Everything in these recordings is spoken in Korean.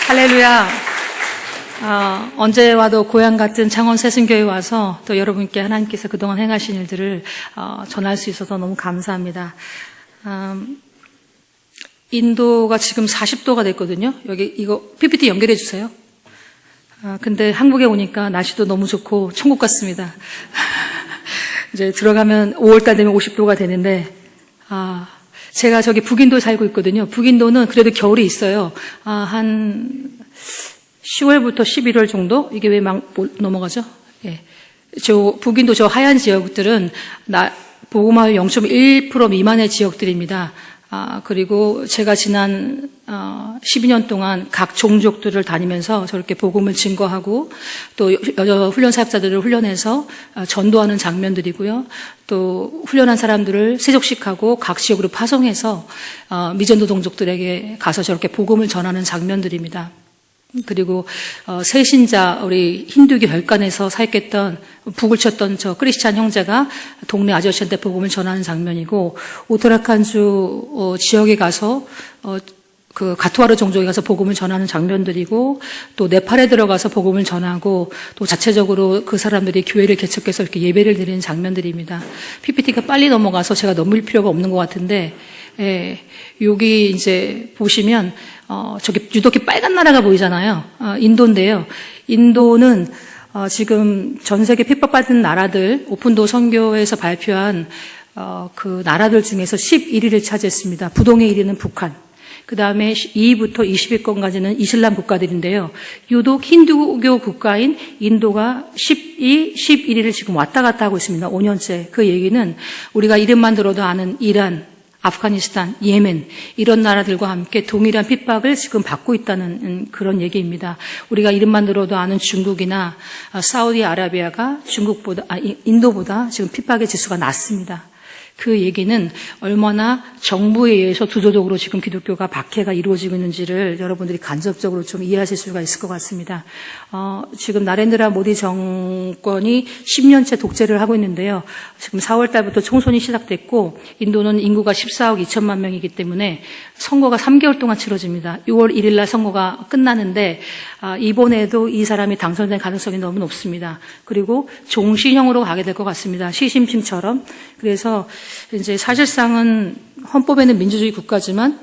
할렐루야. 언제 와도 고향 같은 창원 새순교회 와서 또 여러분께 하나님께서 그동안 행하신 일들을 전할 수 있어서 너무 감사합니다. 인도가 지금 40도가 됐거든요. 여기 이거 PPT 연결해 주세요. 근데 한국에 오니까 날씨도 너무 좋고 천국 같습니다. 이제 들어가면 5월달 되면 50도가 되는데, 제가 저기 북인도 살고 있거든요. 북인도는 그래도 겨울이 있어요. 한 10월부터 11월 정도? 이게 왜 막 넘어가죠? 예. 북인도 저 하얀 지역들은 보고마을 0.1% 미만의 지역들입니다. 그리고 제가 지난 12년 동안 각 종족들을 다니면서 저렇게 복음을 증거하고 또 여자 훈련 사역자들을 훈련해서 전도하는 장면들이고요. 또 훈련한 사람들을 세족식하고 각 지역으로 파송해서 미전도 동족들에게 가서 저렇게 복음을 전하는 장면들입니다. 그리고 새신자 우리 힌두교 별관에서 사역했던 북을 쳤던 저 크리스찬 형제가 동네 아저씨한테 복음을 전하는 장면이고, 우트라칸주 지역에 가서 그 가투아르 종족에 가서 복음을 전하는 장면들이고, 또 네팔에 들어가서 복음을 전하고, 또 자체적으로 그 사람들이 교회를 개척해서 이렇게 예배를 드리는 장면들입니다. PPT가 빨리 넘어가서 제가 넘길 필요가 없는 것 같은데, 여기 이제 보시면 저기 유독히 빨간 나라가 보이잖아요. 인도인데요. 인도는 지금 전 세계 핍박받은 나라들, 오픈도 선교에서 발표한 그 나라들 중에서 11위를 차지했습니다. 부동의 1위는 북한. 그 다음에 2위부터 20위권까지는 이슬람 국가들인데요. 유독 힌두교 국가인 인도가 10위, 11위를 지금 왔다 갔다 하고 있습니다. 5년째. 그 얘기는 우리가 이름만 들어도 아는 이란, 아프가니스탄, 예멘 이런 나라들과 함께 동일한 핍박을 지금 받고 있다는 그런 얘기입니다. 우리가 이름만 들어도 아는 중국이나 사우디아라비아가 인도보다 지금 핍박의 지수가 낮습니다. 그 얘기는 얼마나 정부에 의해서 두조적으로 지금 기독교가 박해가 이루어지고 있는지를 여러분들이 간접적으로 좀 이해하실 수가 있을 것 같습니다. 지금 나렌드라 모디 정권이 10년째 독재를 하고 있는데요. 지금 4월 달부터 총선이 시작됐고, 인도는 인구가 14억 2천만 명이기 때문에 선거가 3개월 동안 치러집니다. 6월 1일 날 선거가 끝나는데, 이번에도 이 사람이 당선될 가능성이 너무 높습니다. 그리고 종신형으로 가게 될 것 같습니다. 시진핑처럼. 그래서 이제 사실상은 헌법에는 민주주의 국가지만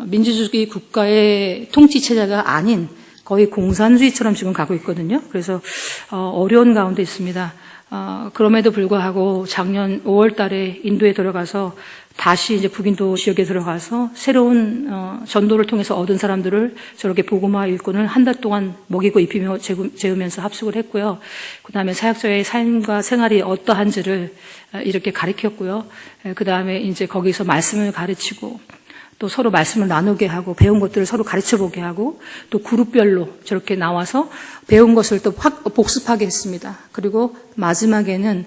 민주주의 국가의 통치 체제가 아닌 거의 공산주의처럼 지금 가고 있거든요. 그래서 어려운 가운데 있습니다. 그럼에도 불구하고 작년 5월 달에 인도에 들어가서 다시 이제 북인도 지역에 들어가서 새로운 전도를 통해서 얻은 사람들을 저렇게 복음화 일꾼을 한 달 동안 먹이고 입히며 재우면서 합숙을 했고요. 그다음에 사역자의 삶과 생활이 어떠한지를 이렇게 가르쳤고요. 그다음에 이제 거기서 말씀을 가르치고 또 서로 말씀을 나누게 하고 배운 것들을 서로 가르쳐보게 하고 또 그룹별로 저렇게 나와서 배운 것을 또 복습하게 했습니다. 그리고 마지막에는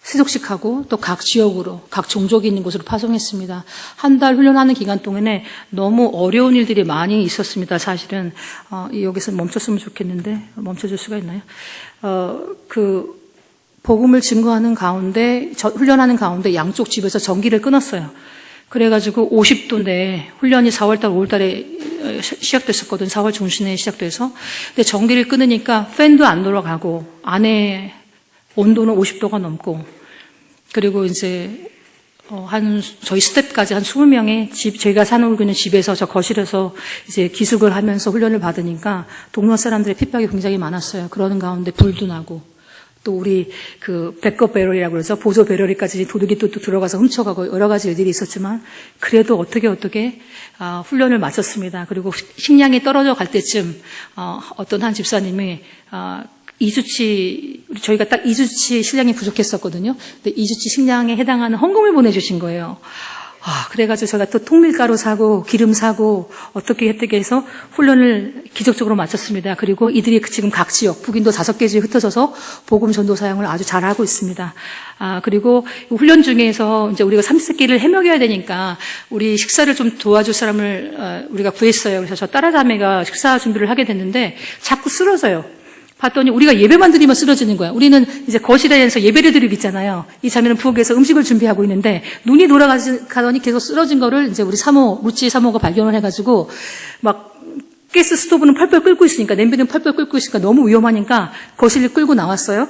세족식하고 또 각 지역으로 각 종족이 있는 곳으로 파송했습니다. 한 달 훈련하는 기간 동안에 너무 어려운 일들이 많이 있었습니다. 사실은 여기서 멈췄으면 좋겠는데 멈춰줄 수가 있나요? 그 복음을 증거하는 가운데 훈련하는 가운데 양쪽 집에서 전기를 끊었어요. 그래가지고 50도인데 훈련이 4월달 5월달에 시작됐었거든요. 4월 중순에 시작돼서. 근데 전기를 끊으니까 팬도 안 돌아가고 안에 온도는 50도가 넘고, 그리고 이제 저희 스텝까지 한 20명의 저희가 사놓고 있는 집에서 저 거실에서 이제 기숙을 하면서 훈련을 받으니까 동료 사람들의 핍박이 굉장히 많았어요. 그러는 가운데 불도 나고, 또 우리 그 백업 배럴이라고 그러죠. 보조 배럴이까지 도둑이 또 들어가서 훔쳐가고 여러 가지 일들이 있었지만, 그래도 어떻게 훈련을 마쳤습니다. 그리고 식량이 떨어져 갈 때쯤 어떤 한 집사님이 2주치, 저희가 딱 2주치 식량이 부족했었거든요. 근데 2주치 식량에 해당하는 헌금을 보내주신 거예요. 그래가지고 제가 또 통밀가루 사고 기름 사고 어떻게 해서 훈련을 기적적으로 마쳤습니다. 그리고 이들이 지금 각 지역, 북인도 5개 지역에 흩어져서 복음 전도 사역을 아주 잘하고 있습니다. 그리고 훈련 중에서 이제 우리가 30끼를 해먹여야 되니까 우리 식사를 좀 도와줄 사람을 우리가 구했어요. 그래서 저 딸아자매가 식사 준비를 하게 됐는데 자꾸 쓰러져요. 봤더니 우리가 예배만 드리면 쓰러지는 거야. 우리는 이제 거실에서 예배를 드리고 있잖아요. 이 자매는 부엌에서 음식을 준비하고 있는데 눈이 돌아가더니 계속 쓰러진 거를 이제 우리 루치 사모가 발견을 해가지고 막 가스 스토브는 펄펄 끓고 있으니까, 냄비는 펄펄 끓고 있으니까 너무 위험하니까 거실을 끌고 나왔어요.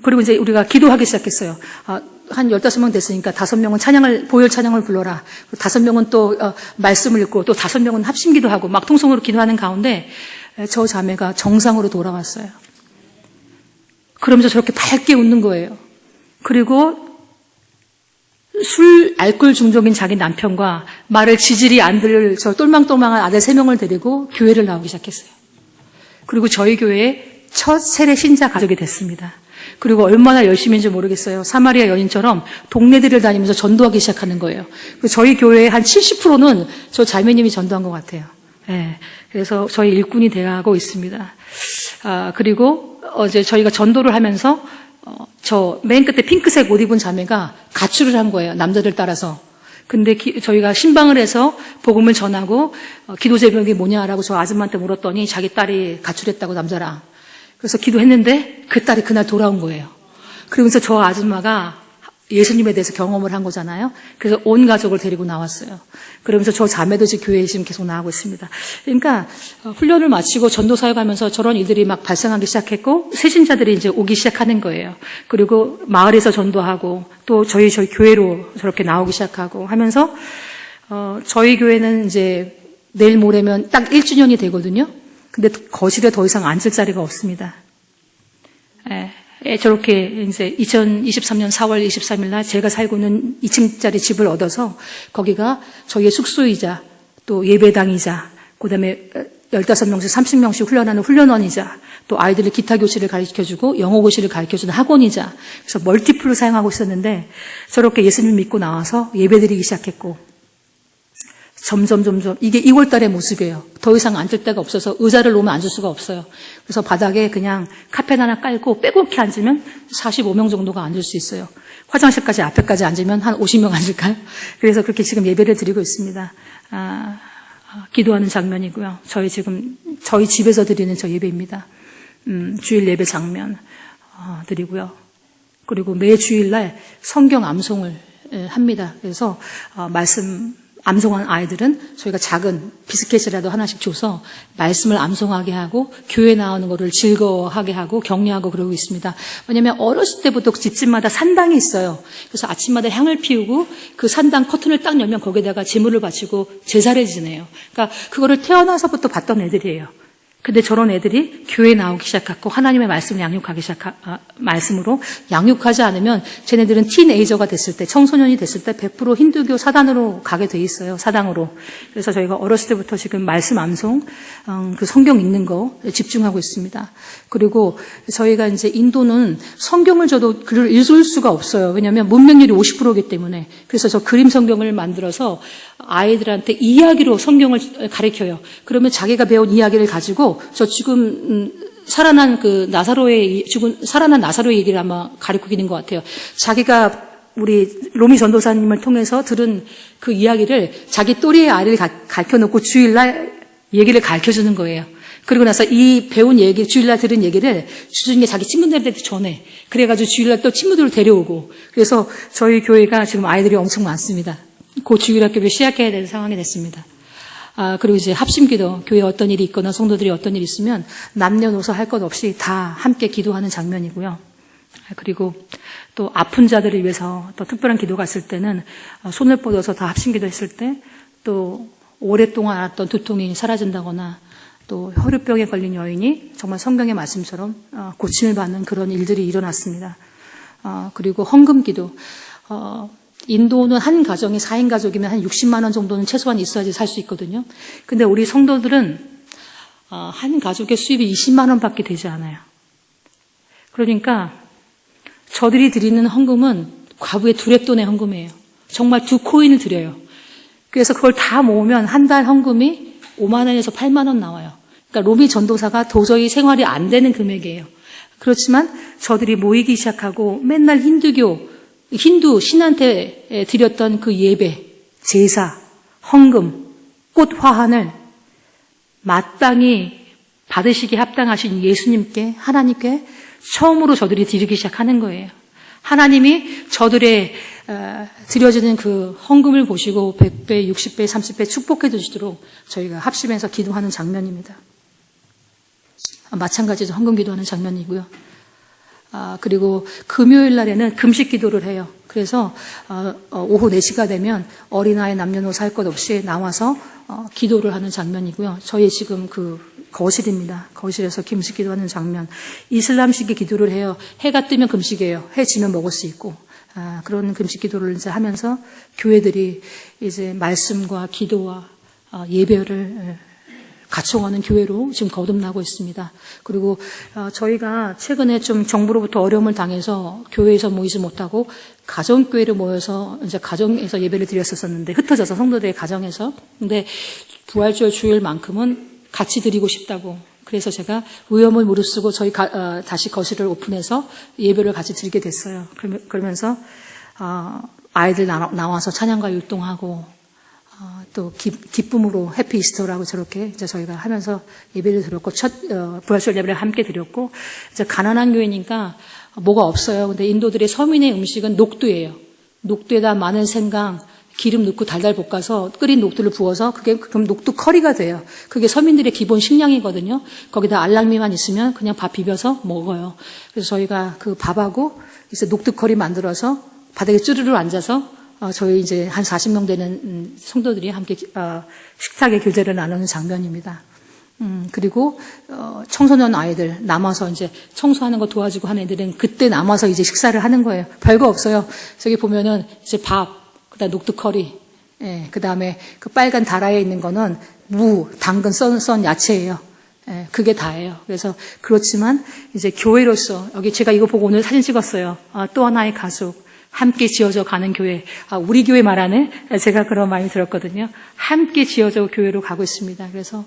그리고 이제 우리가 기도하기 시작했어요. 한 15명 됐으니까 5명은 보혈 찬양을 불러라. 5명은 또 말씀을 읽고 또 5명은 합심 기도하고 막 통성으로 기도하는 가운데 저 자매가 정상으로 돌아왔어요. 그러면서 저렇게 밝게 웃는 거예요. 그리고 알코올 중독인 자기 남편과 말을 지질이 안 들을 저 똘망똘망한 아들 3명을 데리고 교회를 나오기 시작했어요. 그리고 저희 교회의 첫 세례 신자 가족이 됐습니다. 그리고 얼마나 열심인지 모르겠어요. 사마리아 여인처럼 동네들을 다니면서 전도하기 시작하는 거예요. 저희 교회의 한 70%는 저 자매님이 전도한 것 같아요. 네, 그래서 저희 일꾼이 되어가고 있습니다. 그리고 어제 저희가 전도를 하면서 저 맨 끝에 핑크색 옷 입은 자매가 가출을 한 거예요. 남자들 따라서. 근데 저희가 신방을 해서 복음을 전하고 기도 제목이 뭐냐라고 저 아줌마한테 물었더니 자기 딸이 가출했다고, 남자랑. 그래서 기도했는데 그 딸이 그날 돌아온 거예요. 그러면서 저 아줌마가 예수님에 대해서 경험을 한 거잖아요. 그래서 온 가족을 데리고 나왔어요. 그러면서 저 자매도 지금 교회에 지금 계속 나가고 있습니다. 그러니까 훈련을 마치고 전도 사역하면서 저런 일들이 막 발생하기 시작했고, 새신자들이 이제 오기 시작하는 거예요. 그리고 마을에서 전도하고 또 저희 교회로 저렇게 나오기 시작하고 하면서 저희 교회는 이제 내일 모레면 딱 1주년이 되거든요. 근데 거실에 더 이상 앉을 자리가 없습니다. 저렇게 이제 2023년 4월 23일 날 제가 살고 있는 2층짜리 집을 얻어서 거기가 저희의 숙소이자 또 예배당이자 그다음에 15명씩 30명씩 훈련하는 훈련원이자 또 아이들의 기타 교실을 가르쳐주고 영어 교실을 가르쳐주는 학원이자, 그래서 멀티플로 사용하고 있었는데 저렇게 예수님 믿고 나와서 예배드리기 시작했고, 점점 이게 2월 달의 모습이에요. 더 이상 앉을 데가 없어서 의자를 놓으면 앉을 수가 없어요. 그래서 바닥에 그냥 카펫 하나 깔고 빼곡히 앉으면 45명 정도가 앉을 수 있어요. 화장실까지 앞에까지 앉으면 한 50명 앉을까요? 그래서 그렇게 지금 예배를 드리고 있습니다. 기도하는 장면이고요. 저희 집에서 드리는 저 예배입니다. 주일 예배 장면 드리고요. 그리고 매 주일날 성경 암송을 합니다. 그래서 말씀 암송한 아이들은 저희가 작은 비스켓이라도 하나씩 줘서 말씀을 암송하게 하고 교회 나오는 거를 즐거워하게 하고 격려하고 그러고 있습니다. 왜냐하면 어렸을 때부터 집집마다 산당이 있어요. 그래서 아침마다 향을 피우고 그 산당 커튼을 딱 열면 거기다가 제물을 바치고 제사를 지내요. 그러니까 그거를 태어나서부터 봤던 애들이에요. 근데 저런 애들이 교회에 나오기 시작하고 하나님의 말씀을 말씀으로 양육하지 않으면 쟤네들은 티네이저가 됐을 때, 청소년이 됐을 때 100% 힌두교 사단으로 가게 돼 있어요. 사당으로. 그래서 저희가 어렸을 때부터 지금 말씀 암송, 그 성경 읽는 거 집중하고 있습니다. 그리고 저희가 이제 인도는 성경을 줘도 글을 읽을 수가 없어요. 왜냐하면 문맹률이 50%이기 때문에. 그래서 저 그림 성경을 만들어서 아이들한테 이야기로 성경을 가르쳐요. 그러면 자기가 배운 이야기를 가지고 저 지금 살아난 나사로의 얘기를 아마 가르치고 있는 것 같아요. 자기가 우리 로미 전도사님을 통해서 들은 그 이야기를 자기 또래의 아이를 가르쳐놓고 주일날 얘기를 가르쳐주는 거예요. 그리고 나서 이 배운 얘기, 주일날 들은 얘기를 주중에 자기 친구들한테 전해. 그래가지고 주일날 또 친구들을 데려오고. 그래서 저희 교회가 지금 아이들이 엄청 많습니다. 그 주일학교를 시작해야 되는 상황이 됐습니다. 그리고 이제 합심기도, 교회에 어떤 일이 있거나 성도들이 어떤 일이 있으면 남녀노소 할 것 없이 다 함께 기도하는 장면이고요. 그리고 또 아픈 자들을 위해서 또 특별한 기도가 있을 때는 손을 뻗어서 다 합심기도 했을 때, 또 오랫동안 앓았던 두통이 사라진다거나, 또 혈우병에 걸린 여인이 정말 성경의 말씀처럼 고침을 받는 그런 일들이 일어났습니다. 그리고 헌금기도, 인도는 한 가정이 4인 가족이면 한 60만 원 정도는 최소한 있어야지 살 수 있거든요. 근데 우리 성도들은 한 가족의 수입이 20만 원밖에 되지 않아요. 그러니까 저들이 드리는 헌금은 과부의 두랫돈의 헌금이에요. 정말 2코인을 드려요. 그래서 그걸 다 모으면 한 달 헌금이 5만 원에서 8만 원 나와요. 그러니까 로미 전도사가 도저히 생활이 안 되는 금액이에요. 그렇지만 저들이 모이기 시작하고 맨날 힌두 신한테 드렸던 그 예배, 제사, 헌금, 꽃 화환을 마땅히 받으시기에 합당하신 예수님께, 하나님께 처음으로 저들이 드리기 시작하는 거예요. 하나님이 저들의 드려지는 그 헌금을 보시고 100배, 60배, 30배 축복해 주시도록 저희가 합심해서 기도하는 장면입니다. 마찬가지로 헌금 기도하는 장면이고요. 그리고 금요일 날에는 금식 기도를 해요. 그래서 오후 4시가 되면 어린아이 남녀노소 할 것 없이 나와서 기도를 하는 장면이고요. 저희 지금 그 거실입니다. 거실에서 금식 기도하는 장면. 이슬람식의 기도를 해요. 해가 뜨면 금식이에요. 해 지면 먹을 수 있고. 그런 금식 기도를 이제 하면서 교회들이 이제 말씀과 기도와 예배를 갖춰가는 교회로 지금 거듭나고 있습니다. 그리고 저희가 최근에 좀 정부로부터 어려움을 당해서 교회에서 모이지 못하고 가정교회를 모여서 이제 가정에서 예배를 드렸었는데 흩어져서 성도들의 가정에서. 근데 부활절 주일만큼은 같이 드리고 싶다고. 그래서 제가 위험을 무릅쓰고 저희 다시 거실을 오픈해서 예배를 같이 드리게 됐어요. 그러면서 아이들 나와서 찬양과 율동하고 또 기쁨으로 해피 이스터라고 저렇게 이제 저희가 하면서 예배를 드렸고 부활절 예배를 함께 드렸고 이제 가난한 교회니까 뭐가 없어요. 근데 인도들의 서민의 음식은 녹두예요. 녹두에다 마늘, 생강, 기름 넣고 달달 볶아서 끓인 녹두를 부어서 그럼 녹두 커리가 돼요. 그게 서민들의 기본 식량이거든요. 거기다 알랑미만 있으면 그냥 밥 비벼서 먹어요. 그래서 저희가 그 밥하고 이제 녹두 커리 만들어서 바닥에 쭈르르 앉아서 저희 이제 한 40명 되는 성도들이 함께 식탁의 교제를 나누는 장면입니다. 그리고 청소년 아이들 남아서 이제 청소하는 거 도와주고 하는 애들은 그때 남아서 이제 식사를 하는 거예요. 별거 없어요. 저기 보면은 이제 밥, 그다음 녹두 커리, 그다음에 그 빨간 다라에 있는 거는 무, 당근 썬 야채예요. 그게 다예요. 그래서 그렇지만 이제 교회로서 여기 제가 이거 보고 오늘 사진 찍었어요. 또 하나의 가족. 함께 지어져 가는 교회. 우리 교회 말하네? 제가 그런 마음이 들었거든요. 함께 지어져 교회로 가고 있습니다. 그래서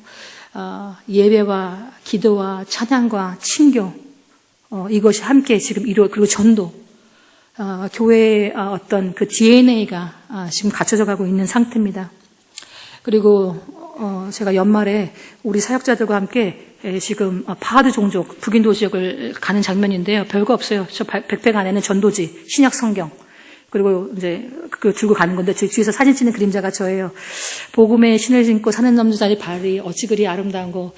예배와 기도와 찬양과 친교 이것이 함께 지금 그리고 전도 교회의 어떤 그 DNA가 지금 갖춰져 가고 있는 상태입니다. 그리고 제가 연말에 우리 사역자들과 함께 지금 파하드 종족 북인도 지역을 가는 장면인데요. 별거 없어요. 저 백팩 안에는 전도지, 신약 성경, 그리고 이제 그거 들고 가는 건데 제 뒤에서 사진 찍는 그림자가 저예요. 복음의 신을 신고 사는 남자의 발이 어찌 그리 아름다운 거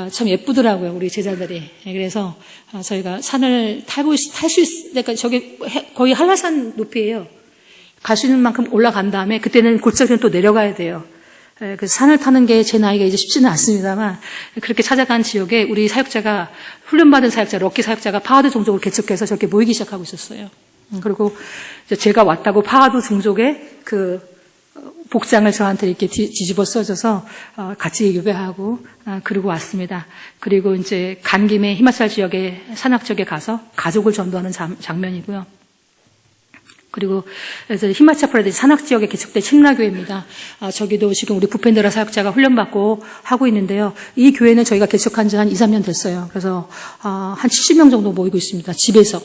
참 예쁘더라고요. 우리 제자들이. 그래서 저희가 산을 탈 수 있으니까 저게 거의 한라산 높이예요. 갈 수 있는 만큼 올라간 다음에 그때는 골짜기는 또 내려가야 돼요. 그래서 산을 타는 게 제 나이가 이제 쉽지는 않습니다만 그렇게 찾아간 지역에 우리 사역자가 훈련받은 사역자, 럭키 사역자가 파하드 종족을 개척해서 저렇게 모이기 시작하고 있었어요. 그리고 제가 왔다고 파하드 종족의 그 복장을 저한테 이렇게 뒤집어 써줘서 같이 예배하고 그러고 왔습니다. 그리고 이제 간 김에 히마찰 지역의 산악 지역에 가서 가족을 전도하는 장면이고요. 그리고 히마찰 프라데시 산악 지역에 개척된 침라교회입니다. 저기도 지금 우리 부펜드라 사역자가 훈련받고 하고 있는데요. 이 교회는 저희가 개척한 지 한 2, 3년 됐어요. 그래서 한 70명 정도 모이고 있습니다. 집에서.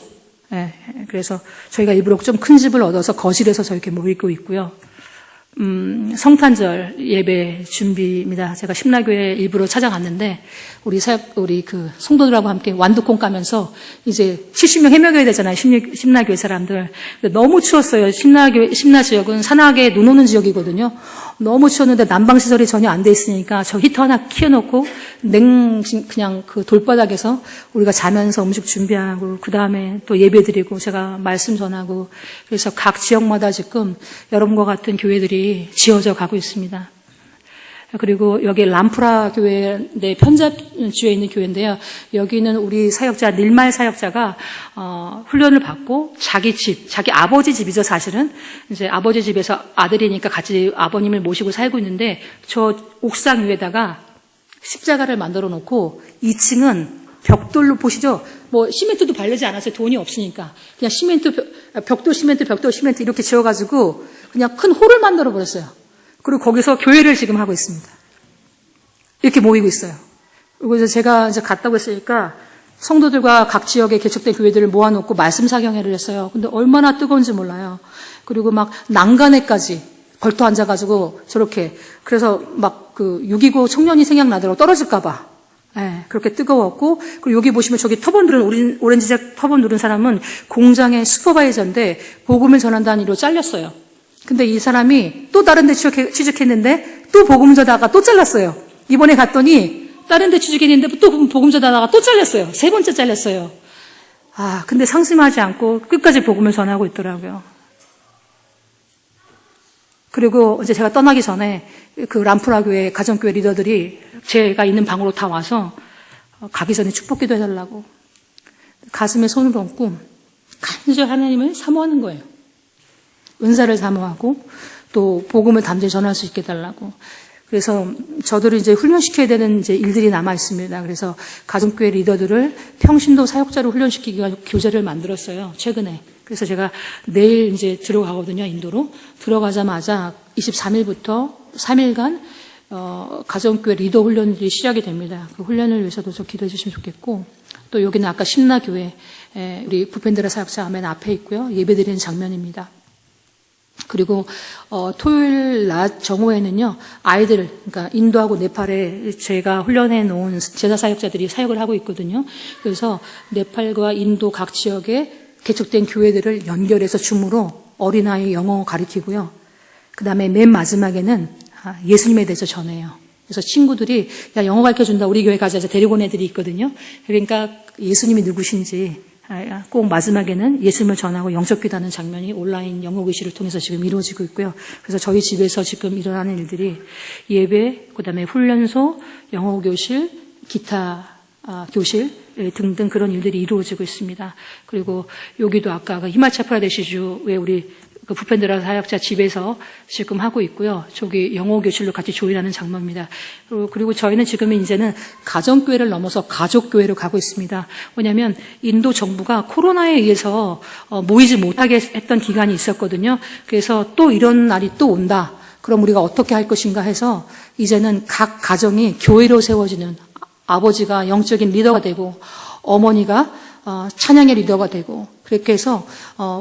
그래서 저희가 일부러 좀 큰 집을 얻어서 거실에서 저렇게 모이고 있고요. 성탄절 예배 준비입니다. 제가 심라교회 일부러 찾아갔는데 우리 그 성도들하고 함께 완두콩 까면서 이제 70명 해명해야 되잖아요. 심라교회 사람들. 너무 추웠어요. 심라 지역은 산악에 눈 오는 지역이거든요. 너무 추웠는데 난방 시설이 전혀 안 돼 있으니까 저 히터 하나 키워놓고 그냥 그 돌바닥에서 우리가 자면서 음식 준비하고 그 다음에 또 예배드리고 제가 말씀 전하고 그래서 각 지역마다 지금 여러분과 같은 교회들이 지어져 가고 있습니다. 그리고 여기 람프라 교회 내 편잡주에 있는 교회인데요. 여기는 우리 사역자 닐말 사역자가 훈련을 받고 자기 아버지 집이죠. 사실은 이제 아버지 집에서 아들이니까 같이 아버님을 모시고 살고 있는데 저 옥상 위에다가 십자가를 만들어 놓고 2층은 벽돌로 보시죠. 뭐 시멘트도 바르지 않았어요. 돈이 없으니까 그냥 벽돌 시멘트 이렇게 지어가지고 그냥 큰 홀을 만들어 버렸어요. 그리고 거기서 교회를 지금 하고 있습니다. 이렇게 모이고 있어요. 그리고 이제 제가 이제 갔다고 했으니까 성도들과 각 지역에 개척된 교회들을 모아놓고 말씀 사경회를 했어요. 근데 얼마나 뜨거운지 몰라요. 그리고 막 난간에까지 걸터 앉아가지고 저렇게 그래서 막 그 6.29 청년이 생각나더라고 떨어질까봐 예, 그렇게 뜨거웠고, 그리고 여기 보시면 저기 터번 누른, 오렌지색 터번 누른 사람은 공장의 슈퍼바이저인데 복음을 전한다는 이유로 잘렸어요. 근데 이 사람이 또 다른 데 취직했는데 또 복음 전하다가 또 잘랐어요. 이번에 갔더니 다른 데 취직했는데 또 복음 전하다가 또 잘렸어요. 세 번째 잘렸어요. 근데 상심하지 않고 끝까지 복음을 전하고 있더라고요. 그리고 이제 제가 떠나기 전에 그 람프라 교회 가정교회 리더들이 제가 있는 방으로 다 와서 가기 전에 축복기도 해달라고 가슴에 손을 얹고 간절히 하나님을 사모하는 거예요. 은사를 사모하고 또 복음을 담대히 전할 수 있게 해달라고. 그래서 저들을 이제 훈련시켜야 되는 이제 일들이 남아 있습니다. 그래서 가정교회 리더들을 평신도 사역자로 훈련시키기 위한 교재를 만들었어요. 최근에. 그래서 제가 내일 이제 들어가거든요, 인도로. 들어가자마자 23일부터 3일간, 가정교회 리더 훈련들이 시작이 됩니다. 그 훈련을 위해서도 좀 기도해 주시면 좋겠고, 또 여기는 아까 심나교회, 우리 부펜드라 사역자 아멘 앞에 있고요. 예배 드리는 장면입니다. 그리고, 토요일 낮 정오에는요, 아이들, 그러니까 인도하고 네팔에 제가 훈련해 놓은 제자 사역자들이 사역을 하고 있거든요. 그래서 네팔과 인도 각 지역에 개척된 교회들을 연결해서 줌으로 어린아이 영어 가르치고요. 그 다음에 맨 마지막에는 예수님에 대해서 전해요. 그래서 친구들이 야 영어 가르쳐준다 우리 교회 가자 해서 데리고 온 애들이 있거든요. 그러니까 예수님이 누구신지 꼭 마지막에는 예수님을 전하고 영적 기도하는 장면이 온라인 영어 교실을 통해서 지금 이루어지고 있고요. 그래서 저희 집에서 지금 일어나는 일들이 예배, 그 다음에 훈련소, 영어 교실, 기타 교실 등등 그런 일들이 이루어지고 있습니다. 그리고 여기도 아까 히마차프라데시주에 우리 그 부펜드라 사역자 집에서 지금 하고 있고요. 저기 영어 교실로 같이 조인하는 장면입니다. 그리고 저희는 지금 이제는 가정교회를 넘어서 가족교회로 가고 있습니다. 왜냐하면 인도 정부가 코로나에 의해서 모이지 못하게 했던 기간이 있었거든요. 그래서 또 이런 날이 또 온다. 그럼 우리가 어떻게 할 것인가 해서 이제는 각 가정이 교회로 세워지는 아버지가 영적인 리더가 되고 어머니가 찬양의 리더가 되고 그렇게 해서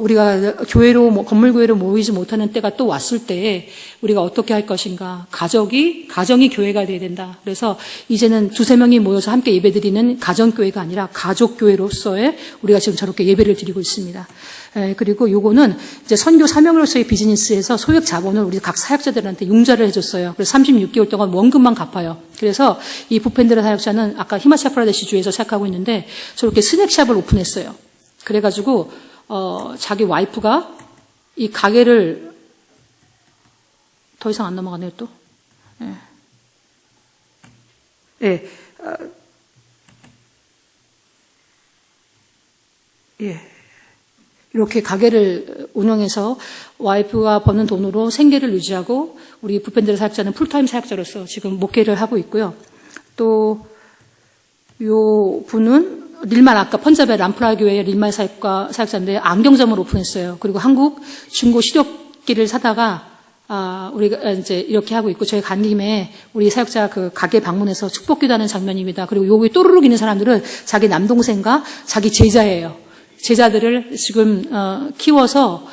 우리가 교회로 건물교회로 모이지 못하는 때가 또 왔을 때에 우리가 어떻게 할 것인가. 가정이 교회가 돼야 된다. 그래서 이제는 2-3명이 모여서 함께 예배드리는 가정교회가 아니라 가족교회로서의 우리가 지금 저렇게 예배를 드리고 있습니다. 그리고 요거는 이제 선교 사명으로서의 비즈니스에서 소액 자본을 우리 각 사역자들한테 융자를 해줬어요. 그래서 36개월 동안 원금만 갚아요. 그래서 이 부펜드라 사역자는 아까 히마차프라데시 주에서 시작하고 있는데 저렇게 스낵샵을 오픈했어요. 그래가지고 자기 와이프가 이 가게를 더 이상 안 넘어가네요 또. 이렇게 가게를 운영해서 와이프가 버는 돈으로 생계를 유지하고 우리 부펜드라 사역자는 풀타임 사역자로서 지금 목회를 하고 있고요. 또 요 분은 릴만 아까 펀잡의 람프라 교회의 릴만 사역자인데 안경점을 오픈했어요. 그리고 한국 중고 시력기를 사다가 우리가 이제 이렇게 하고 있고 저희 간 김에 우리 사역자 그 가게 방문해서 축복기도하는 장면입니다. 그리고 여기 또르륵 있는 사람들은 자기 남동생과 자기 제자예요. 제자들을 지금 키워서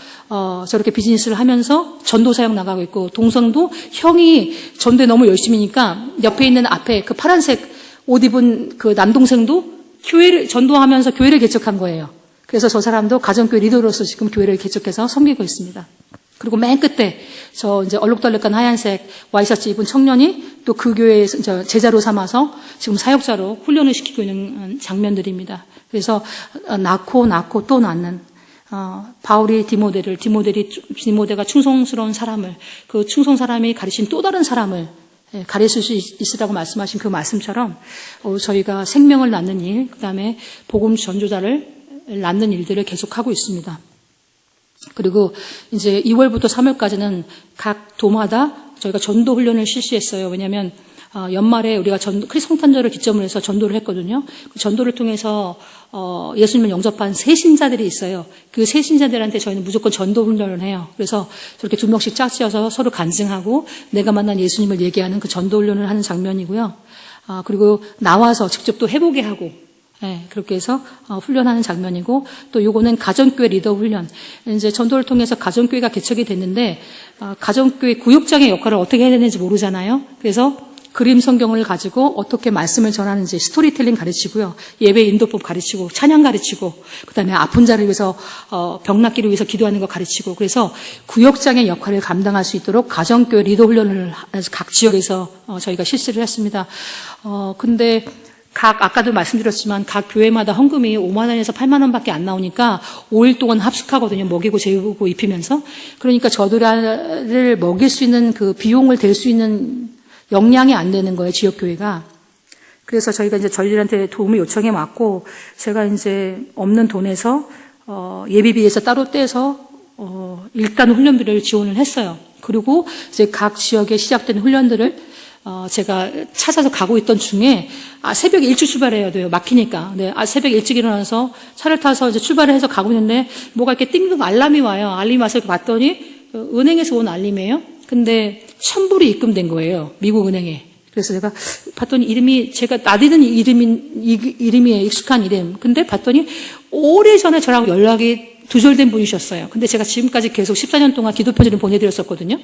저렇게 비즈니스를 하면서 전도 사역 나가고 있고 동생도 형이 전도에 너무 열심히니까 옆에 있는 앞에 그 파란색 옷 입은 그 남동생도 교회를 전도하면서 교회를 개척한 거예요. 그래서 저 사람도 가정교회 리더로서 지금 교회를 개척해서 섬기고 있습니다. 그리고 맨 끝에 저 이제 얼룩덜룩한 하얀색 와이셔츠 입은 청년이 또 그 교회에 제자로 삼아서 지금 사역자로 훈련을 시키고 있는 장면들입니다. 그래서 낳고 또 낳는 바울이 디모데가 충성스러운 사람을 그 충성 사람이 가르친 또 다른 사람을 가르칠 수 있으라고 말씀하신 그 말씀처럼 저희가 생명을 낳는 일, 그다음에 복음 전조자를 낳는 일들을 계속하고 있습니다. 그리고 이제 2월부터 3월까지는 각 도마다 저희가 전도 훈련을 실시했어요. 왜냐하면 연말에 우리가 크리스 성탄절을 기점으로 해서 전도를 했거든요. 그 전도를 통해서 예수님을 영접한 새신자들이 있어요. 그 새신자들한테 저희는 무조건 전도 훈련을 해요. 그래서 저렇게 2명씩 짝지어서 서로 간증하고 내가 만난 예수님을 얘기하는 그 전도 훈련을 하는 장면이고요. 그리고 나와서 직접 또 해보게 하고 그렇게 해서 훈련하는 장면이고 또 요거는 가정교회 리더 훈련. 이제 전도를 통해서 가정교회가 개척이 됐는데 가정교회 구역장의 역할을 어떻게 해야 되는지 모르잖아요. 그래서 그림 성경을 가지고 어떻게 말씀을 전하는지 스토리텔링 가르치고요. 예배 인도법 가르치고 찬양 가르치고 그다음에 아픈 자를 위해서 병 낫기를 위해서 기도하는 거 가르치고 그래서 구역장의 역할을 감당할 수 있도록 가정교회 리더 훈련을 각 지역에서 저희가 실시를 했습니다. 근데 아까도 말씀드렸지만 각 교회마다 헌금이 5만 원에서 8만 원밖에 안 나오니까 5일 동안 합숙하거든요. 먹이고 재우고 입히면서. 그러니까 저들을 먹일 수 있는 그 비용을 댈 수 있는 역량이 안 되는 거예요. 지역교회가. 그래서 저희가 이제 저희들한테 도움을 요청해 왔고 제가 이제 없는 돈에서 예비비에서 따로 떼서 일단 훈련비를 지원을 했어요. 그리고 이제 각 지역에 시작된 훈련들을 제가 찾아서 가고 있던 중에, 새벽에 일찍 출발해야 돼요. 막히니까. 네, 새벽 일찍 일어나서 차를 타서 이제 출발을 해서 가고 있는데, 뭐가 이렇게 띵동 알람이 와요. 알림이 와서 이렇게 봤더니, 은행에서 온 알림이에요. 근데, 1,000불이 입금된 거예요. 미국 은행에. 그래서 제가 봤더니 이름이, 제가 나디는 이름이에요. 익숙한 이름. 근데 봤더니, 오래전에 저랑 연락이 두절된 분이셨어요. 근데 제가 지금까지 계속 14년 동안 기도 편지를 보내드렸었거든요.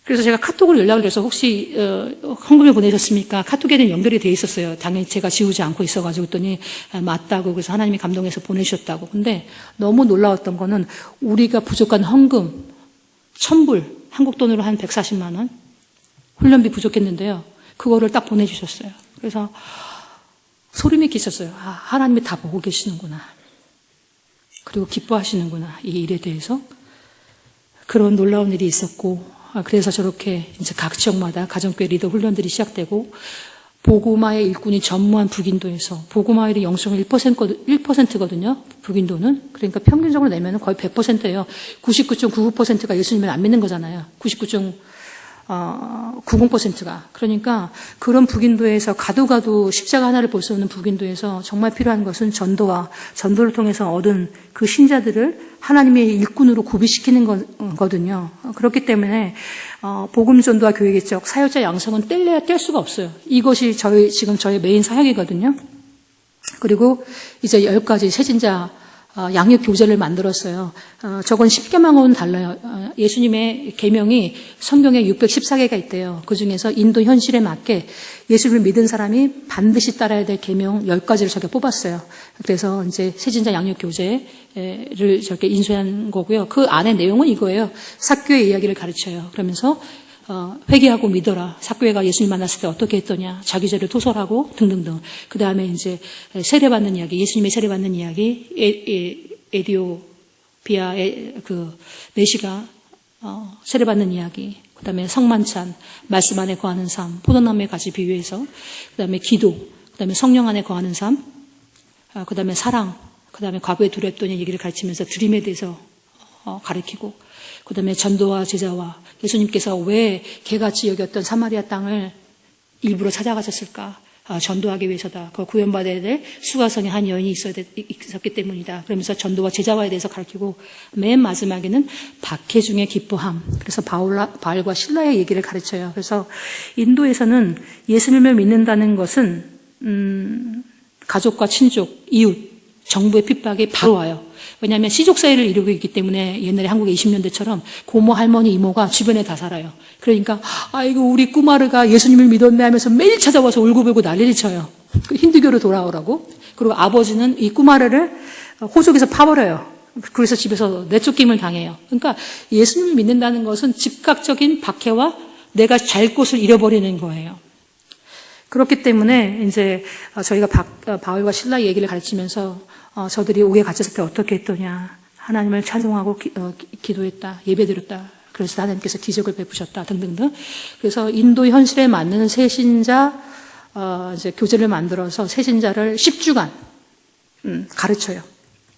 그래서 제가 카톡으로 연락을 해서 혹시 헌금을 보내셨습니까? 카톡에는 연결이 돼 있었어요. 당연히 제가 지우지 않고 있어가지고 그랬더니 맞다고 그래서 하나님이 감동해서 보내주셨다고. 근데 너무 놀라웠던 거는 우리가 부족한 헌금 1,000불 한국 돈으로 한 140만 원 훈련비 부족했는데요. 그거를 딱 보내주셨어요. 그래서 소름이 끼쳤어요. 하나님이 다 보고 계시는구나. 그리고 기뻐하시는구나. 이 일에 대해서. 그런 놀라운 일이 있었고 그래서 저렇게 이제 각 지역마다 가정교회 리더 훈련들이 시작되고 보고마의 일꾼이 전무한 북인도에서 보고마일이 0.1%거든요. 북인도는. 그러니까 평균적으로 내면 거의 100%예요. 99.99%가 예수님을 안 믿는 거잖아요. 90%가. 그러니까 그런 북인도에서 가도 십자가 하나를 볼 수 없는 북인도에서 정말 필요한 것은 전도를 통해서 얻은 그 신자들을 하나님의 일꾼으로 구비시키는 거거든요. 그렇기 때문에 복음 전도와 교회 개척, 사역자 양성은 뗄래야 뗄 수가 없어요. 이것이 지금 저의 메인 사역이거든요. 그리고 이제 10가지 세진자 양육 교재를 만들었어요. 저건 10개만하고는 달라요. 예수님의 계명이 성경에 614개가 있대요. 그중에서 인도 현실에 맞게 예수를 믿은 사람이 반드시 따라야 될 계명 10가지를 저게 뽑았어요. 그래서 이제 세진자 양육 교재를 저렇게 인수한 거고요. 그 안에 내용은 이거예요. 삭교의 이야기를 가르쳐요. 그러면서 회개하고 믿어라. 삭교회가 예수님 만났을 때 어떻게 했더냐. 자기 죄를 토설하고 등등등. 그 다음에 이제 세례받는 이야기, 예수님의 세례받는 이야기, 에디오피아의 그 내시가 세례받는 이야기, 그 다음에 성만찬, 말씀 안에 거하는 삶, 포도나무에 같이 비유해서, 그 다음에 기도, 그 다음에 성령 안에 거하는 삶, 그 다음에 사랑, 그 다음에 과거에 두려웠던 얘기를 가르치면서 드림에 대해서 가르치고, 그 다음에 전도와 제자와 예수님께서 왜 개같이 여겼던 사마리아 땅을 일부러 찾아가셨을까? 전도하기 위해서다. 그 구원받아야 될 수가성의 한 여인이 있었기 때문이다. 그러면서 전도와 제자와에 대해서 가르치고 맨 마지막에는 박해 중의 기뻐함. 그래서 바울과 실라의 얘기를 가르쳐요. 그래서 인도에서는 예수님을 믿는다는 것은 가족과 친족, 이웃, 정부의 핍박이 바로 와요. 왜냐하면 시족 사회를 이루고 있기 때문에 옛날에 한국의 20년대처럼 고모, 할머니, 이모가 주변에 다 살아요. 그러니까 아이고 우리 꾸마르가 예수님을 믿었네 하면서 매일 찾아와서 울고불고 난리를 쳐요. 힌두교로 돌아오라고. 그리고 아버지는 이 꾸마르를 호적에서 파버려요. 그래서 집에서 내쫓김을 당해요. 그러니까 예수님을 믿는다는 것은 즉각적인 박해와 내가 잘 곳을 잃어버리는 거예요. 그렇기 때문에 이제 저희가 바울과 실라 얘기를 가르치면서 저들이 옥에 갇혔을 때 어떻게 했더냐. 하나님을 찬송하고 기도했다. 예배드렸다. 그래서 하나님께서 기적을 베푸셨다. 등등등. 그래서 인도 현실에 맞는 새신자 이제 교재를 만들어서 새신자를 10주간 가르쳐요.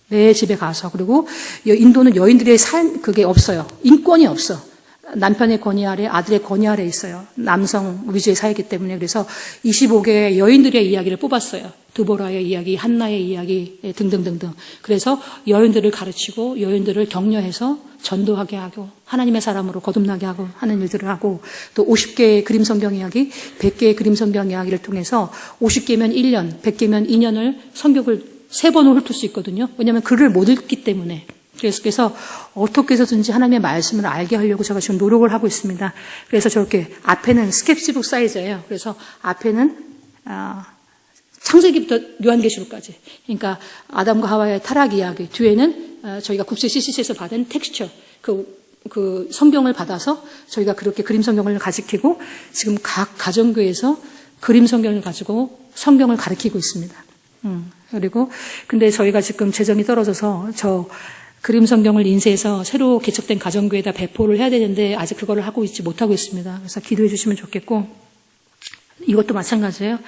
매 집에 가서. 그리고 인도는 여인들의 그게 없어요. 인권이 없어. 남편의 권위 아래, 아들의 권위 아래 있어요. 남성 위주의 사회이기 때문에. 그래서 25개의 여인들의 이야기를 뽑았어요. 드보라의 이야기, 한나의 이야기 등등등등. 그래서 여인들을 가르치고 여인들을 격려해서 전도하게 하고 하나님의 사람으로 거듭나게 하고 하는 일들을 하고 또 50개의 그림 성경 이야기, 100개의 그림 성경 이야기를 통해서 50개면 1년, 100개면 2년을 성경을 3번을 훑을 수 있거든요. 왜냐하면 글을 못 읽기 때문에. 그래서 어떻게 해서든지 하나님의 말씀을 알게 하려고 제가 지금 노력을 하고 있습니다. 그래서 저렇게 앞에는 스케치북 사이즈예요. 그래서 앞에는 창세기부터 요한계시록까지. 그러니까 아담과 하와의 타락 이야기. 뒤에는 저희가 국제 CCC에서 받은 텍스처. 그 성경을 받아서 저희가 그렇게 그림 성경을 가지키고 지금 각 가정교회에서 그림 성경을 가지고 성경을 가르치고 있습니다. 그리고 근데 저희가 지금 재정이 떨어져서 저 그림 성경을 인쇄해서 새로 개척된 가정교회에다 배포를 해야 되는데 아직 그거를 하고 있지 못하고 있습니다. 그래서 기도해 주시면 좋겠고 이것도 마찬가지예요.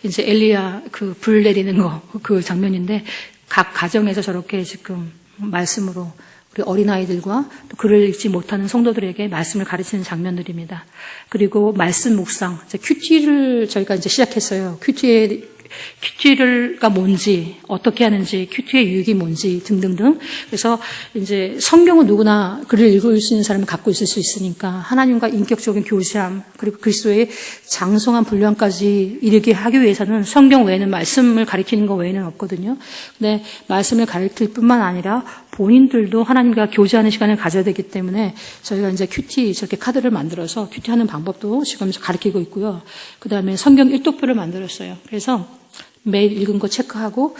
이제 엘리야 그 불 내리는 거 그 장면인데 각 가정에서 저렇게 지금 말씀으로 우리 어린아이들과 또 글을 읽지 못하는 성도들에게 말씀을 가르치는 장면들입니다. 그리고 말씀 묵상, 큐티를 저희가 이제 시작했어요. 큐티가 뭔지, 어떻게 하는지, 큐티의 유익이 뭔지 등등등. 그래서 이제 성경은 누구나 글을 읽을 수 있는 사람을 갖고 있을 수 있으니까 하나님과 인격적인 교제함, 그리고 그리스도의 장성한 분량까지 이르게 하기 위해서는 성경 외에는 말씀을 가리키는 것 외에는 없거든요. 근데 말씀을 가리킬 뿐만 아니라 본인들도 하나님과 교제하는 시간을 가져야 되기 때문에 저희가 이제 큐티 저렇게 카드를 만들어서 큐티하는 방법도 지금 가르치고 있고요. 그 다음에 성경 일독표를 만들었어요. 그래서 매일 읽은 거 체크하고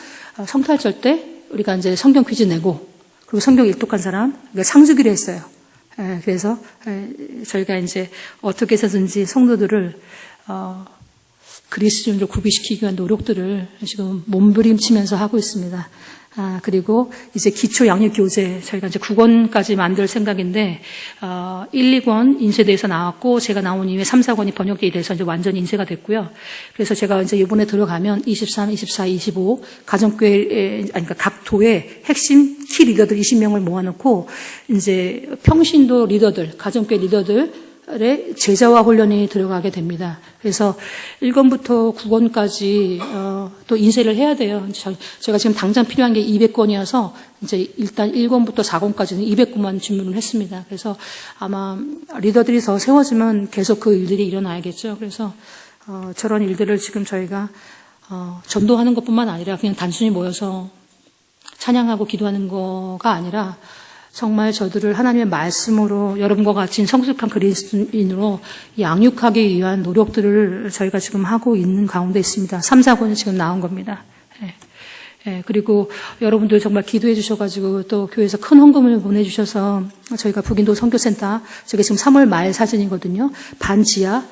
성탄절 때 우리가 이제 성경 퀴즈 내고 그리고 성경 일독한 사람 상주기로 했어요. 그래서 저희가 이제 어떻게 해서든지 성도들을 그리스도인으로 구비시키기 위한 노력들을 지금 몸부림치면서 하고 있습니다. 그리고 이제 기초 양육 교재 저희가 이제 9권까지 만들 생각인데 1, 2권 인쇄돼서 나왔고 제가 나온 이후에 3, 4권이 번역돼 돼서 이제 완전히 인쇄가 됐고요. 그래서 제가 이제 이번에 들어가면 23, 24, 25 가정교회 그러니까 각 도의 핵심 키 리더들 20명을 모아놓고 이제 평신도 리더들, 가정교회 리더들 의 제자화 훈련이 들어가게 됩니다. 그래서 1권부터 9권까지 또 인쇄를 해야 돼요. 제가 지금 당장 필요한 게 200권이어서 이제 일단 1권부터 4권까지는 200권만 주문을 했습니다. 그래서 아마 리더들이 더 세워지면 계속 그 일들이 일어나야겠죠. 그래서 저런 일들을 지금 저희가 전도하는 것뿐만 아니라 그냥 단순히 모여서 찬양하고 기도하는 거가 아니라 정말 저들을 하나님의 말씀으로 여러분과 같이 성숙한 그리스도인으로 양육하기 위한 노력들을 저희가 지금 하고 있는 가운데 있습니다. 3, 4권이 지금 나온 겁니다. 그리고 여러분들 정말 기도해 주셔가지고 또 교회에서 큰 헌금을 보내주셔서 저희가 북인도 선교센터, 저게 지금 3월 말 사진이거든요. 반지하,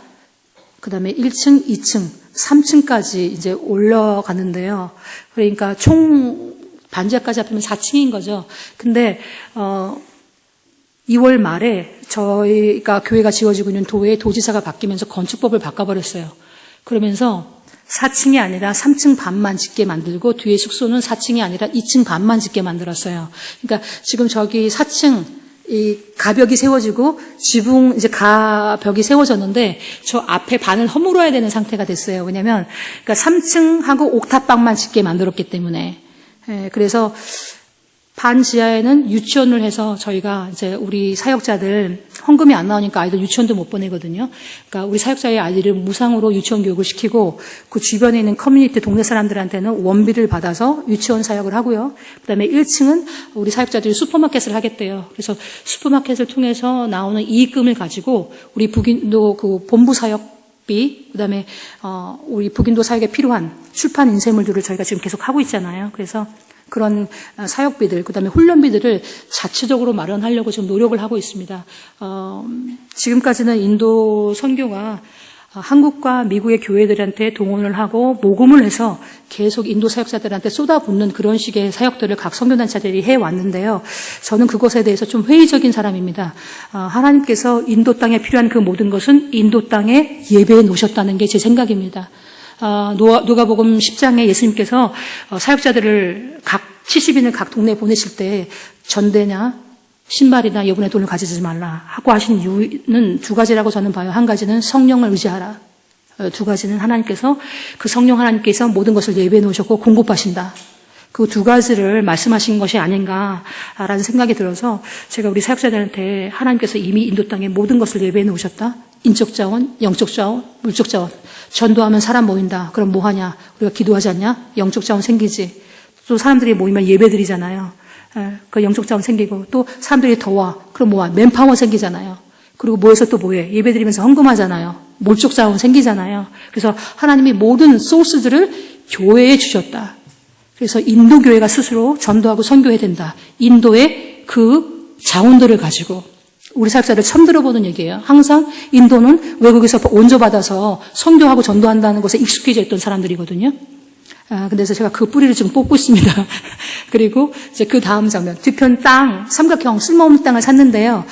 그 다음에 1층, 2층, 3층까지 이제 올라가는데요. 그러니까 총 반지하까지 합하면 4층인 거죠. 근데 2월 말에 저희가 교회가 지어지고 있는 도의 도지사가 바뀌면서 건축법을 바꿔버렸어요. 그러면서 4층이 아니라 3층 반만 짓게 만들고 뒤에 숙소는 4층이 아니라 2층 반만 짓게 만들었어요. 그러니까 지금 저기 4층 이 가벽이 세워지고 지붕 이제 가벽이 세워졌는데 저 앞에 반을 허물어야 되는 상태가 됐어요. 왜냐면 그러니까 3층하고 옥탑방만 짓게 만들었기 때문에. 그래서 반 지하에는 유치원을 해서 저희가 이제 우리 사역자들 헌금이 안 나오니까 아이들 유치원도 못 보내거든요. 그러니까 우리 사역자의 아이들을 무상으로 유치원 교육을 시키고 그 주변에 있는 커뮤니티 동네 사람들한테는 원비를 받아서 유치원 사역을 하고요. 그다음에 1층은 우리 사역자들이 슈퍼마켓을 하겠대요. 그래서 슈퍼마켓을 통해서 나오는 이익금을 가지고 우리 북인도 그 본부 사역비, 그 다음에, 우리 북인도 사역에 필요한 출판 인쇄물들을 저희가 지금 계속 하고 있잖아요. 그래서 그런 사역비들, 그 다음에 훈련비들을 자체적으로 마련하려고 지금 노력을 하고 있습니다. 지금까지는 인도 선교가 한국과 미국의 교회들한테 동원을 하고 모금을 해서 계속 인도 사역자들한테 쏟아붓는 그런 식의 사역들을 각 선교단체들이 해왔는데요. 저는 그것에 대해서 좀 회의적인 사람입니다. 하나님께서 인도 땅에 필요한 그 모든 것은 인도 땅에 예배해 놓으셨다는 게 제 생각입니다. 누가복음 10장에 예수님께서 사역자들을 각 70인을 각 동네에 보내실 때 전대냐 신발이나 여분의 돈을 가지지 말라 하고 하신 이유는 두 가지라고 저는 봐요. 한 가지는 성령을 의지하라. 두 가지는 하나님께서 그 성령 하나님께서 모든 것을 예배해 놓으셨고 공급하신다. 그 두 가지를 말씀하신 것이 아닌가라는 생각이 들어서 제가 우리 사역자들한테 하나님께서 이미 인도 땅에 모든 것을 예배해 놓으셨다. 인적 자원, 영적 자원, 물적 자원. 전도하면 사람 모인다. 그럼 뭐 하냐? 우리가 기도하지 않냐? 영적 자원 생기지. 또 사람들이 모이면 예배 드리잖아요. 그 영적 자원 생기고, 또 사람들이 더 와. 그럼 뭐야? 맨파워 생기잖아요. 그리고 모여서 또 뭐해? 예배 드리면서 헌금하잖아요. 물적 자원 생기잖아요. 그래서 하나님이 모든 소스들을 교회에 주셨다. 그래서 인도 교회가 스스로 전도하고 선교해야 된다. 인도의 그 자원들을 가지고. 우리 사역자들 처음 들어보는 얘기예요. 항상 인도는 외국에서 원조받아서 선교하고 전도한다는 것에 익숙해져 있던 사람들이거든요. 근데서 제가 그 뿌리를 지금 뽑고 있습니다. 그리고 이제 그 다음 장면. 뒤편 땅, 삼각형 쓸모없는 땅을 샀는데요.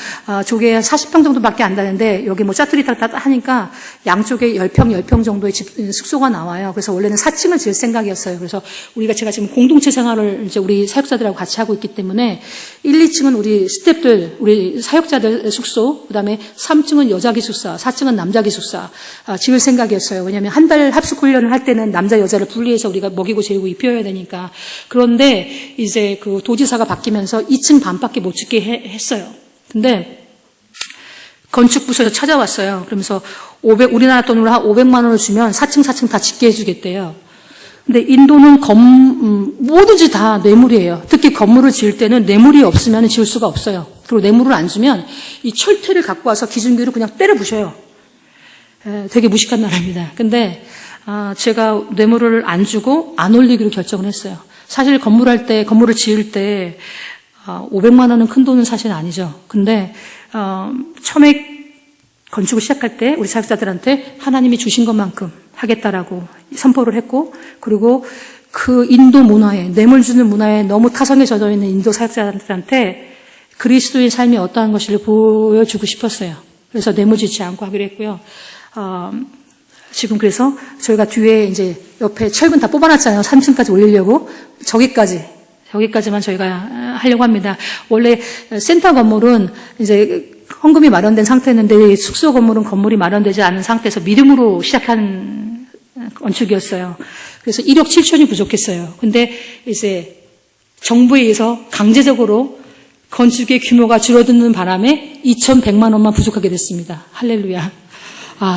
저게 40평 정도밖에 안 되는데, 여기 뭐 짜투리 다 하니까 양쪽에 10평 정도의 숙소가 나와요. 그래서 원래는 4층을 지을 생각이었어요. 그래서 제가 지금 공동체 생활을 이제 우리 사역자들하고 같이 하고 있기 때문에 1, 2층은 우리 스태프들, 우리 사역자들 숙소, 그 다음에 3층은 여자 기숙사, 4층은 남자 기숙사, 지을 생각이었어요. 왜냐하면 한 달 합숙 훈련을 할 때는 남자, 여자를 분리해서 우리가 먹이고 재우고 입혀야 되니까. 그런데 이제 그 도지사가 바뀌면서 2층 반밖에 못 짓게 했어요. 근데 건축부서에서 찾아왔어요. 그러면서 우리나라 돈으로 한 500만 원을 주면 4층 다 짓게 해주겠대요. 근데 인도는 뭐든지 다 뇌물이에요. 특히 건물을 지을 때는 뇌물이 없으면 지을 수가 없어요. 그리고 뇌물을 안 주면 이 철퇴를 갖고 와서 기준기로 그냥 때려 부셔요. 되게 무식한 나라입니다. 근데 제가 뇌물을 안 주고 안 올리기로 결정을 했어요. 사실 건물을 지을 때 500만 원은 큰 돈은 사실 아니죠. 근데 처음에 건축을 시작할 때 우리 사역자들한테 하나님이 주신 것만큼 하겠다라고 선포를 했고, 그리고 그 인도 문화에, 뇌물 주는 문화에 너무 타성에 젖어 있는 인도 사역자들한테 그리스도의 삶이 어떠한 것을 보여주고 싶었어요. 그래서 뇌물 짓지 않고 하기로 했고요. 지금 그래서 저희가 뒤에 이제 옆에 철근 다 뽑아놨잖아요. 3층까지 올리려고. 저기까지만 저희가 하려고 합니다. 원래 센터 건물은 이제 헌금이 마련된 상태였는데, 숙소 건물은 건물이 마련되지 않은 상태에서 믿음으로 시작한 건축이었어요. 그래서 1억 7천이 부족했어요. 근데 이제 정부에 의해서 강제적으로 건축의 규모가 줄어드는 바람에 2,100만 원만 부족하게 됐습니다. 할렐루야.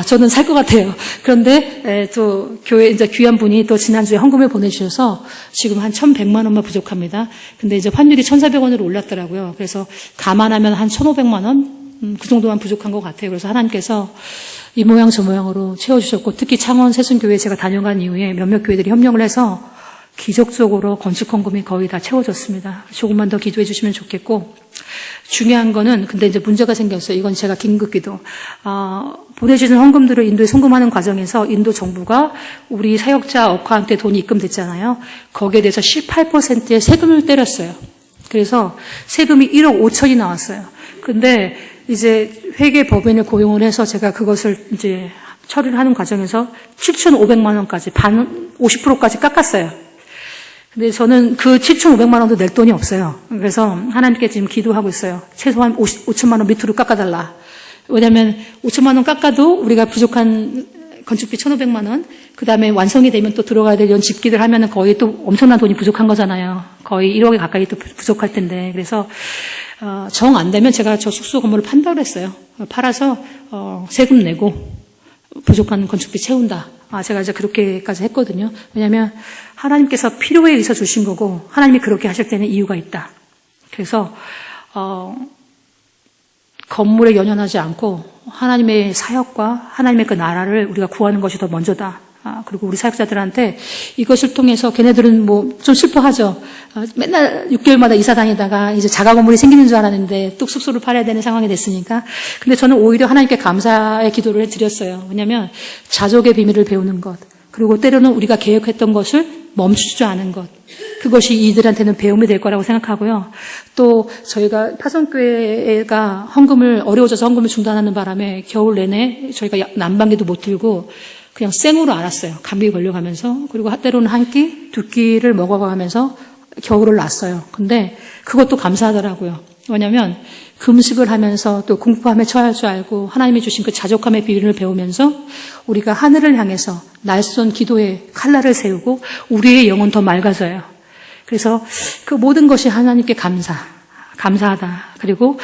저는 살 것 같아요. 그런데 또 교회 이제 귀한 분이 또 지난주에 헌금을 보내주셔서 지금 한 1,100만 원만 부족합니다. 근데 이제 환율이 1,400원으로 올랐더라고요. 그래서 감안하면 한 1,500만 원? 그 정도만 부족한 것 같아요. 그래서 하나님께서 이 모양 저 모양으로 채워주셨고, 특히 창원 새순교회 제가 다녀간 이후에 몇몇 교회들이 협력을 해서 기적적으로 건축 헌금이 거의 다 채워졌습니다. 조금만 더 기도해 주시면 좋겠고, 중요한 거는, 근데 이제 문제가 생겼어요. 이건 제가 긴급기도. 보내주신 헌금들을 인도에 송금하는 과정에서 인도 정부가 우리 사역자 어카운트에 돈이 입금됐잖아요. 거기에 대해서 18%의 세금을 때렸어요. 그래서 세금이 1억 5천이 나왔어요. 근데 이제 회계 법인을 고용을 해서 제가 그것을 이제 처리를 하는 과정에서 7,500만 원까지, 50%까지 깎았어요. 근데 저는 그 7,500만 원도 낼 돈이 없어요. 그래서 하나님께 지금 기도하고 있어요. 최소한 5천만 원 밑으로 깎아달라. 왜냐하면 5천만 원 깎아도 우리가 부족한 건축비 1,500만 원, 그 다음에 완성이 되면 또 들어가야 될 이런 집기들 하면은 거의 또 엄청난 돈이 부족한 거잖아요. 거의 1억에 가까이 또 부족할 텐데. 그래서 정 안 되면 제가 저 숙소 건물을 판다고 그랬어요. 팔아서 세금 내고 부족한 건축비 채운다. 제가 이제 그렇게까지 했거든요. 왜냐하면 하나님께서 필요에 의해서 주신 거고, 하나님이 그렇게 하실 때는 이유가 있다. 그래서 건물에 연연하지 않고 하나님의 사역과 하나님의 그 나라를 우리가 구하는 것이 더 먼저다. 그리고 우리 사역자들한테 이것을 통해서, 걔네들은 뭐 좀 슬퍼하죠. 맨날 6개월마다 이사 다니다가 이제 자가 건물이 생기는 줄 알았는데 또 숙소를 팔아야 되는 상황이 됐으니까. 근데 저는 오히려 하나님께 감사의 기도를 드렸어요. 왜냐하면 자족의 비밀을 배우는 것, 그리고 때로는 우리가 계획했던 것을 멈추지 않은 것, 그것이 이들한테는 배움이 될 거라고 생각하고요. 또 저희가 파송교회가 어려워져서 헌금을 중단하는 바람에 겨울 내내 저희가 난방기도 못 들고 그냥 생으로 알았어요. 감기 걸려가면서. 그리고 때로는 한 끼, 두 끼를 먹어가면서 겨울을 났어요. 근데 그것도 감사하더라고요. 왜냐하면 금식을 하면서 또 공포함에 처할 줄 알고 하나님이 주신 그 자족함의 비밀을 배우면서 우리가 하늘을 향해서 날선 기도의 칼날을 세우고 우리의 영은 더 맑아져요. 그래서 그 모든 것이 하나님께 감사하다. 그리고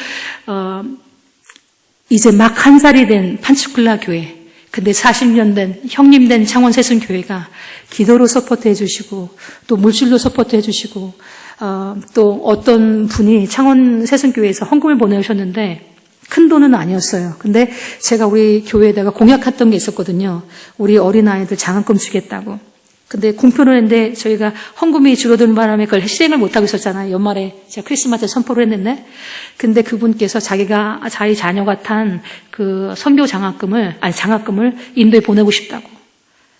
이제 막 1살이 된 판치쿨라 교회, 근데 40년 된 형님 된 창원 새순교회가 기도로 서포트해 주시고 또 물질로 서포트해 주시고 또 어떤 분이 창원 새순교회에서 헌금을 보내오셨는데 큰 돈은 아니었어요. 근데 제가 우리 교회에다가 공약했던 게 있었거든요. 우리 어린아이들 장학금 주겠다고. 근데 공표를 했는데 저희가 헌금이 줄어드는 바람에 그걸 실행을 못하고 있었잖아요. 연말에 제가 크리스마스에 선포를 했는데. 근데 그분께서 자기 자녀가 탄 그 선교 장학금을 인도에 보내고 싶다고.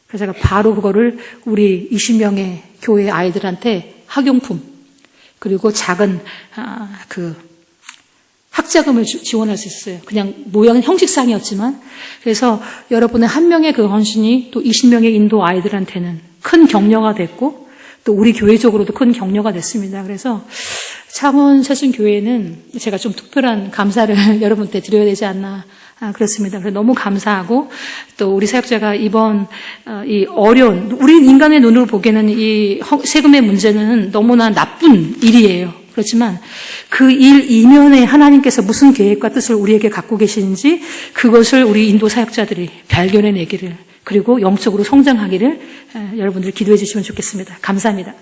그래서 제가 바로 그거를 우리 20명의 교회 아이들한테 학용품, 그리고 작은, 학자금을 지원할 수 있었어요. 그냥 모양은 형식상이었지만. 그래서 여러분의 한 명의 그 헌신이 또 20명의 인도 아이들한테는 큰 격려가 됐고, 또 우리 교회적으로도 큰 격려가 됐습니다. 그래서 창원 새순교회는 제가 좀 특별한 감사를 여러분께 드려야 되지 않나, 그렇습니다. 그래서 너무 감사하고, 또 우리 사역자가 이번 이 어려운, 우리 인간의 눈으로 보기에는 이 세금의 문제는 너무나 나쁜 일이에요. 그렇지만 그 일 이면에 하나님께서 무슨 계획과 뜻을 우리에게 갖고 계시는지 그것을 우리 인도 사역자들이 발견해내기를, 그리고 영적으로 성장하기를 여러분들 기도해 주시면 좋겠습니다. 감사합니다.